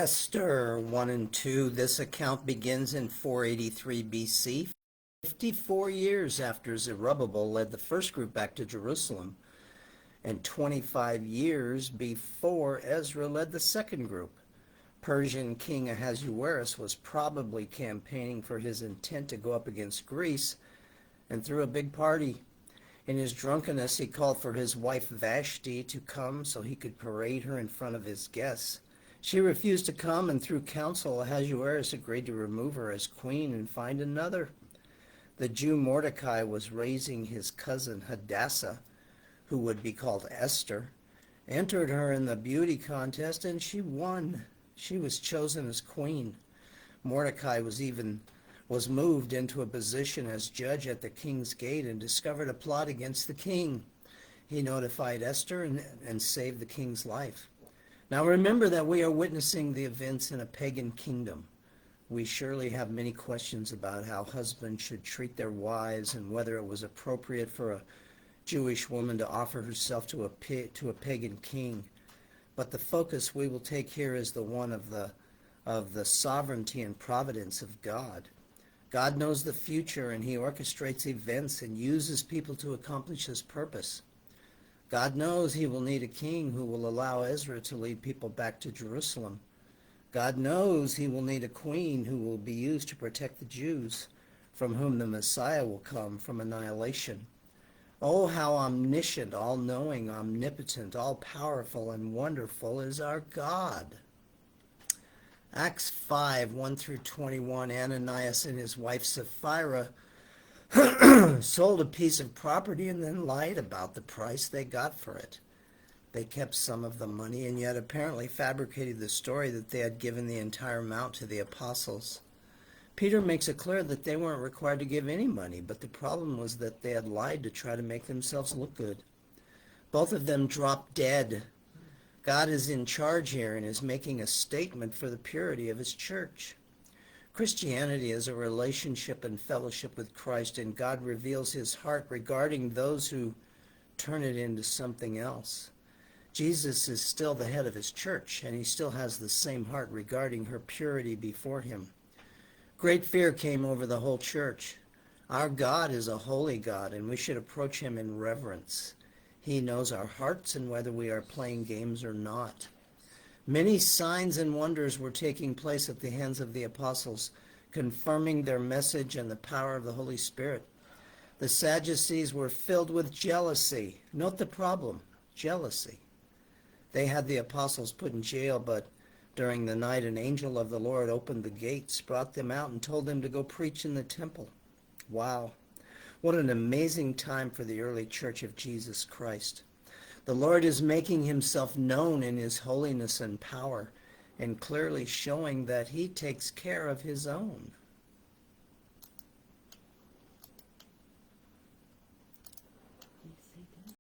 Esther 1 and 2. This account begins in 483 BC, 54 years after Zerubbabel led the first group back to Jerusalem, and 25 years before Ezra led the second group. Persian king Ahasuerus was probably campaigning for his intent to go up against Greece and threw a big party. In his drunkenness, he called for his wife Vashti to come so he could parade her in front of his guests. She refused to come, and through counsel, Ahasuerus agreed to remove her as queen and find another. The Jew Mordecai was raising his cousin Hadassah, who would be called Esther, entered her in the beauty contest, and she won. She was chosen as queen. Mordecai was moved into a position as judge at the king's gate and discovered a plot against the king. He notified Esther and saved the king's life. Now remember that we are witnessing the events in a pagan kingdom. We surely have many questions about how husbands should treat their wives and whether it was appropriate for a Jewish woman to offer herself to a pagan king. But the focus we will take here is the one of the sovereignty and providence of God. God knows the future, and he orchestrates events and uses people to accomplish his purpose. God knows he will need a king who will allow Ezra to lead people back to Jerusalem. God knows he will need a queen who will be used to protect the Jews, from whom the Messiah will come from annihilation. Oh, how omniscient, all-knowing, omnipotent, all-powerful, and wonderful is our God. Acts 5, 1 through 21, Ananias and his wife Sapphira sold a piece of property and then lied about the price they got for it. They kept some of the money and yet apparently fabricated the story that they had given the entire amount to the apostles. Peter makes it clear that they weren't required to give any money, but the problem was that they had lied to try to make themselves look good. Both of them dropped dead. God is in charge here and is making a statement for the purity of his church. Christianity is a relationship and fellowship with Christ, and God reveals his heart regarding those who turn it into something else. Jesus is still the head of his church, and he still has the same heart regarding her purity before him. Great fear came over the whole church. Our God is a holy God, and we should approach him in reverence. He knows our hearts and whether we are playing games or not. Many signs and wonders were taking place at the hands of the apostles, confirming their message and the power of the Holy Spirit. The Sadducees were filled with jealousy. Note the problem, jealousy. They had the apostles put in jail, but during the night an angel of the Lord opened the gates, brought them out, and told them to go preach in the temple. Wow. What an amazing time for the early church of Jesus Christ. The Lord is making himself known in his holiness and power, and clearly showing that he takes care of his own.